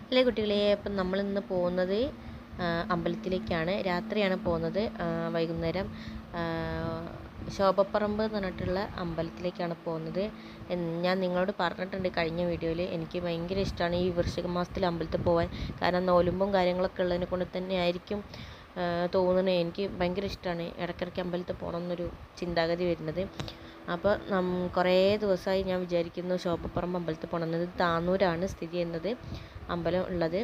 അല്ലേ കുട്ടികളെ, അപ്പം നമ്മളിന്ന് പോകുന്നത് അമ്പലത്തിലേക്കാണ്. രാത്രിയാണ് പോകുന്നത്. വൈകുന്നേരം ശോഭപ്പറമ്പ് എന്ന് പറഞ്ഞിട്ടുള്ള അമ്പലത്തിലേക്കാണ് പോകുന്നത്. ഞാൻ നിങ്ങളോട് പറഞ്ഞിട്ടുണ്ട് കഴിഞ്ഞ വീഡിയോയിൽ, എനിക്ക് ഭയങ്കര ഇഷ്ടമാണ് ഈ വൃശ്ചിക മാസത്തിൽ അമ്പലത്തിൽ പോകാൻ. കാരണം നോലുമ്പും കാര്യങ്ങളൊക്കെ ഉള്ളതിനെ കൊണ്ട് തന്നെ ആയിരിക്കും തോന്നുന്നത്, എനിക്ക് ഭയങ്കര ഇഷ്ടമാണ് ഇടയ്ക്കിടയ്ക്ക് അമ്പലത്തിൽ പോകണം എന്നൊരു ചിന്താഗതി വരുന്നത്. അപ്പോൾ കുറേ ദിവസമായി ഞാൻ വിചാരിക്കുന്നു ശോഭപ്പറമ്പ് അമ്പലത്തിൽ പോകണമെന്നത്. താന്നൂരാണ് സ്ഥിതി ചെയ്യുന്നത് അമ്പലം ഉള്ളത്.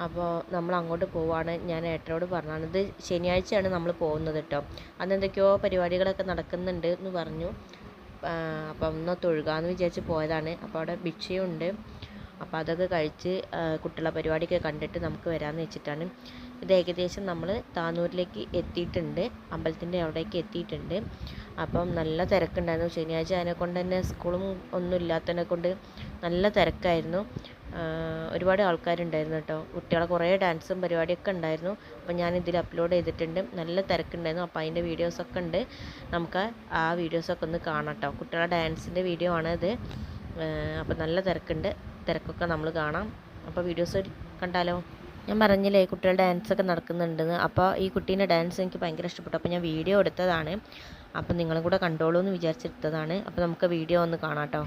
അപ്പോൾ നമ്മൾ അങ്ങോട്ട് പോവുകയാണ്. ഞാൻ ഏട്ടനോട് പറഞ്ഞാണ്, ഇത് ശനിയാഴ്ചയാണ് നമ്മൾ പോകുന്നത് കേട്ടോ. അന്ന് എന്തൊക്കെയോ പരിപാടികളൊക്കെ നടക്കുന്നുണ്ട് എന്ന് പറഞ്ഞു. അപ്പം ഒന്ന് തൊഴുകാമെന്ന് വിചാരിച്ച് പോയതാണ്. അപ്പോൾ അവിടെ ഭിക്ഷയുണ്ട്. അപ്പോൾ അതൊക്കെ കഴിച്ച് കുട്ടികളെ പരിപാടിയൊക്കെ കണ്ടിട്ട് നമുക്ക് വരാമെന്ന് വെച്ചിട്ടാണ്. ഇത് ഏകദേശം നമ്മൾ താന്നൂരിലേക്ക് എത്തിയിട്ടുണ്ട്, അമ്പലത്തിൻ്റെ അവിടേക്ക് എത്തിയിട്ടുണ്ട്. അപ്പം നല്ല തിരക്കുണ്ടായിരുന്നു. ശനിയാഴ്ച അതിനെക്കൊണ്ട് തന്നെ സ്കൂളും ഒന്നും ഇല്ലാത്തതിനെ കൊണ്ട് നല്ല തിരക്കായിരുന്നു. ഒരുപാട് ആൾക്കാരുണ്ടായിരുന്നു കേട്ടോ. കുട്ടികളെ കുറേ ഡാൻസും പരിപാടിയൊക്കെ ഉണ്ടായിരുന്നു. അപ്പോൾ ഞാൻ ഇതിൽ അപ്ലോഡ് ചെയ്തിട്ടുണ്ട്. നല്ല തിരക്കുണ്ടായിരുന്നു. അപ്പോൾ അതിൻ്റെ വീഡിയോസൊക്കെ ഉണ്ട്, നമുക്ക് ആ വീഡിയോസൊക്കെ ഒന്ന് കാണാം കേട്ടോ. കുട്ടികളെ ഡാൻസിൻ്റെ വീഡിയോ ആണിത്. അപ്പോൾ നല്ല തിരക്കുണ്ട്, തിരക്കൊക്കെ നമ്മൾ കാണാം. അപ്പോൾ വീഡിയോസ് കണ്ടാലോ? ഞാൻ പറഞ്ഞില്ലേ കുട്ടികളുടെ ഡാൻസൊക്കെ നടക്കുന്നുണ്ടെന്ന്. അപ്പോൾ ഈ കുട്ടീൻ്റെ ഡാൻസ് എനിക്ക് ഭയങ്കര ഇഷ്ടപ്പെട്ടു. അപ്പോൾ ഞാൻ വീഡിയോ എടുത്തതാണ്. അപ്പോൾ നിങ്ങളും കൂടെ കണ്ടോളൂ എന്ന് വിചാരിച്ചെടുത്തതാണ്. അപ്പോൾ നമുക്ക് വീഡിയോ ഒന്ന് കാണാം കേട്ടോ.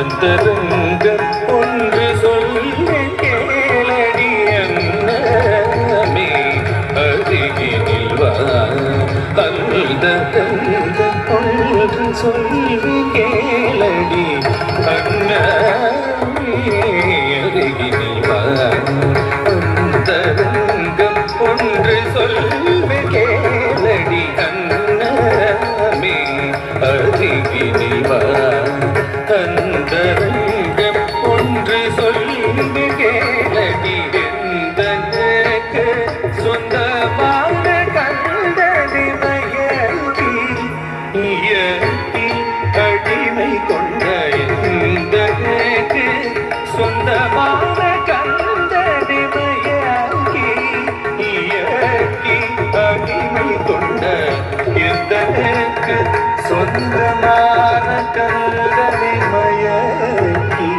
அந்தரங்கம் ஒன்று சொல்ல கேளடி அன்னமே அருகினில் வா. அந்தரங்கம் ஒன்று சொல்ல கேளடி அன்னமே அருகினில் வா. அந்தரங்கம் ஒன்று சொல்ல கேளடி அன்னமே அருகினில் வா. அந்தரங்கம் ஒன்று சொல்லு கேளடி எந்தனுக்கு சொந்தமான கண்டதி மயக்கி இயற்கை அடிமை கொண்ட எந்தனுக்கு சொந்தமான கண்டதி மயக்கி இயற்கை அடிமை கொண்ட எந்தனுக்கு சொந்தமான கண்டதி மயக்கி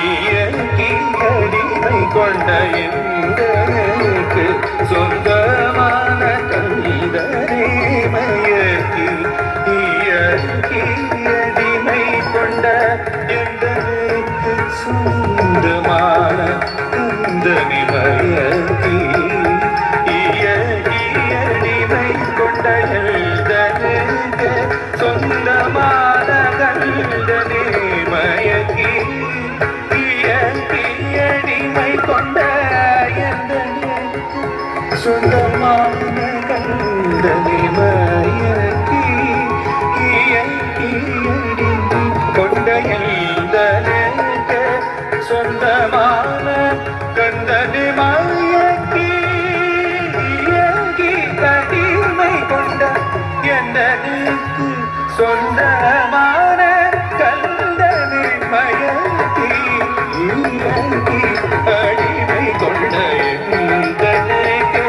இயற்கை அடிமை கொண்ட எந்தனுக்கு சொந்தமான கண்டதி மயக்கி இயற்கை அடிமை கொண்ட எந்தனுக்கு சொந்தமான கந்தனி மயக்கி இயனிமை கொண்ட எழுதனுக்கு சொந்தமான கந்தனி மயக்கி இயனிமை கொண்ட சொந்தமான கந்தனி மயக்கி கொண்ட எழுதனுக்கு சொந்தமான கந்தனி மயக்கி கடிமை கொண்ட எனக்கு சொந்தமான கந்தனி மயக்கி அடிமை கொண்ட எனக்கு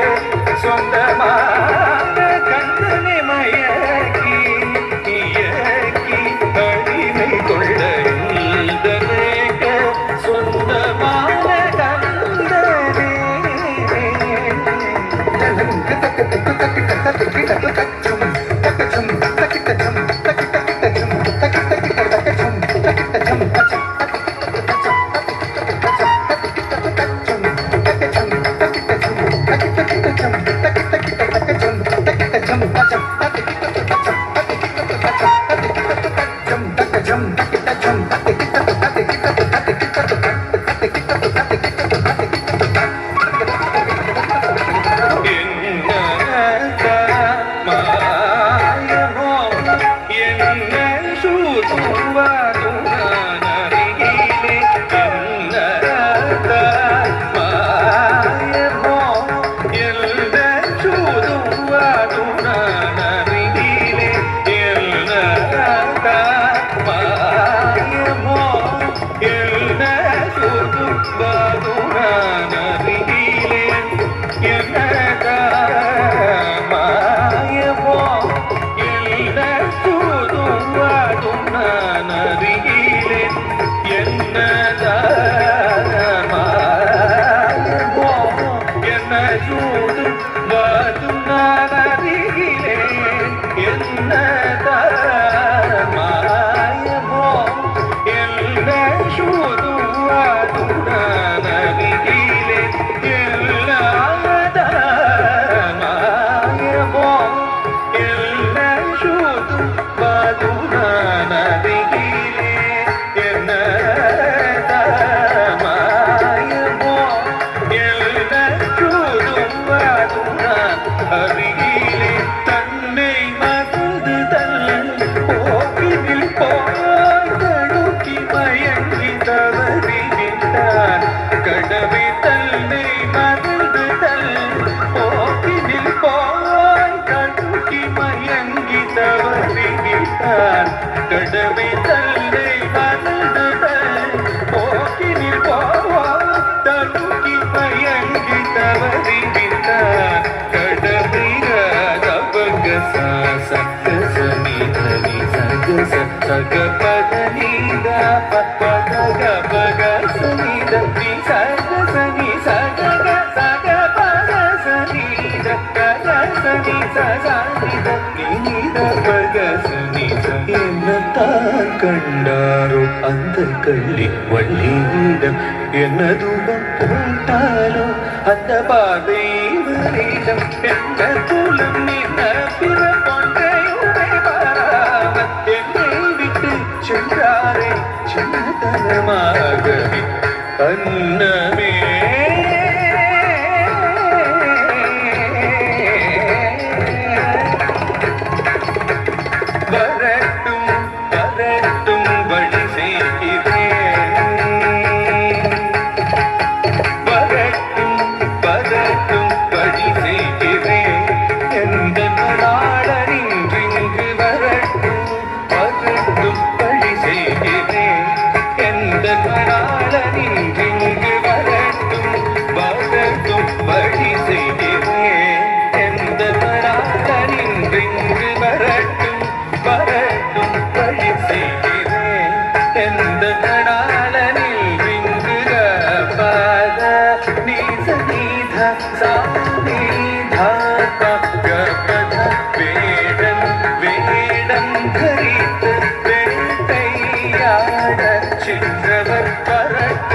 சொந்தமான கந்தனி மயக்கி அடிமை கொண்ட எனக்கு சொந்தமான கந்தனி கடமை தன்னை மறந்துதல் போக்கினில் போவான் தடுக்கி மயங்கி தவறிவிட்டான் கடமை ராகவக சக சனிதனி சக சக பத நீதா பத பக சனித நீ சக சனி சக சக பத சனித கத சனி சனித நீத பக சனித என்னத்தான் கண்டாரோ அந்த கள்ளி வள்ளியிடம் என்ன தூபம் போட்டாலோ அந்த பாதை வரிடம் என்ன தூளம் நின்ன பிற போன்றையுமை பாராமல் என்னை விட்டு சென்றாரே சின்னதனமாகவே அன்னமே சிற்றவர் வரட்டும்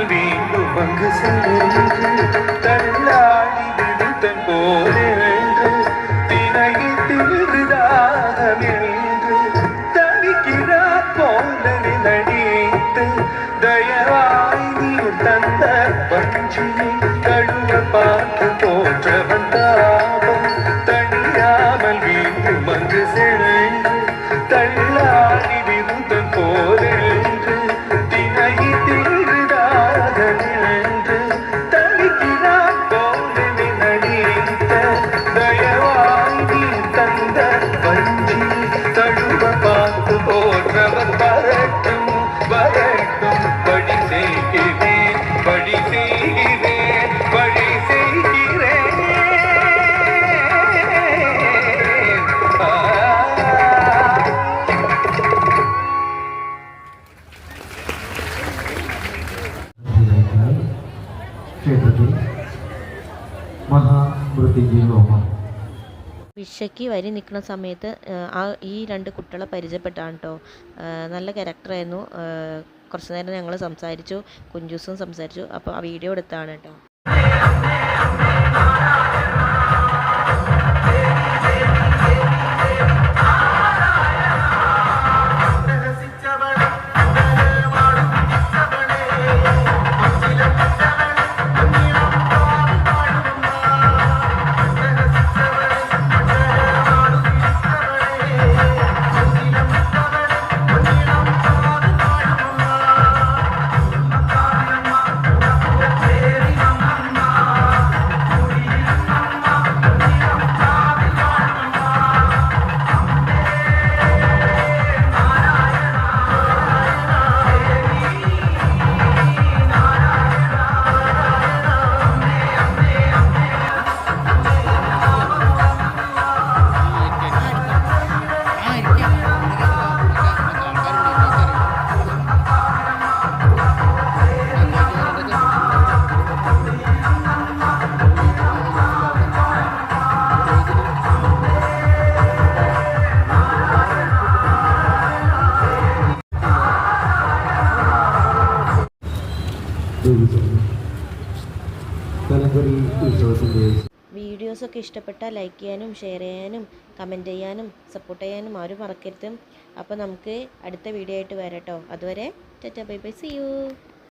தனியாமல் வீண்டும் அங்கு சென்று தள்ளாடி விடுத்தன் போலென்று தினையிட்டிருதாக என்று தவிக்கிறார் போலவே நடித்து தயவாய் நீ தந்த பஞ்சியை கழுவ பார்த்து போற்றவன் தாபம் தனியாமல் வீண்டும் அங்கு சென்று தள்ளாடி விடுத்தன் போலென்று தினையிட்டிருதாக என்று தவிக்கிறார் போலவே நடித்த தயவாய் நீ தந்த பஞ்சியை கழுவ பார்த்து போற்றவன் வரட்டும் வரட்டும் வழி செய்கிறேன் வழி செய்கிறேன் வழி செய்கிறேன் ക്ഷേത്രത്തിൽ മഹാമൃത്യുഞ്ജയ ഹോമം. വിഷയ്ക്ക് വരി നിൽക്കുന്ന സമയത്ത് ഈ 2 കുട്ടികളെ പരിചയപ്പെട്ടാണ് കേട്ടോ. നല്ല ക്യാരക്ടറായിരുന്നു. കുറച്ച് നേരം ഞങ്ങൾ സംസാരിച്ചു, കുഞ്ചൂസും സംസാരിച്ചു. അപ്പോൾ ആ വീഡിയോ എടുത്താണ് കേട്ടോ. കലങ്കരി ഉത്സവത്തിൻ്റെ വീഡിയോസൊക്കെ ഇഷ്ടപ്പെട്ടാൽ ലൈക്ക് ചെയ്യാനും ഷെയർ ചെയ്യാനും കമൻറ്റ് ചെയ്യാനും സപ്പോർട്ട് ചെയ്യാനും ആരും മറക്കരുത്. അപ്പോൾ നമുക്ക് അടുത്ത വീഡിയോ ആയിട്ട് വരാം കേട്ടോ. അതുവരെ tata bye bye, see U.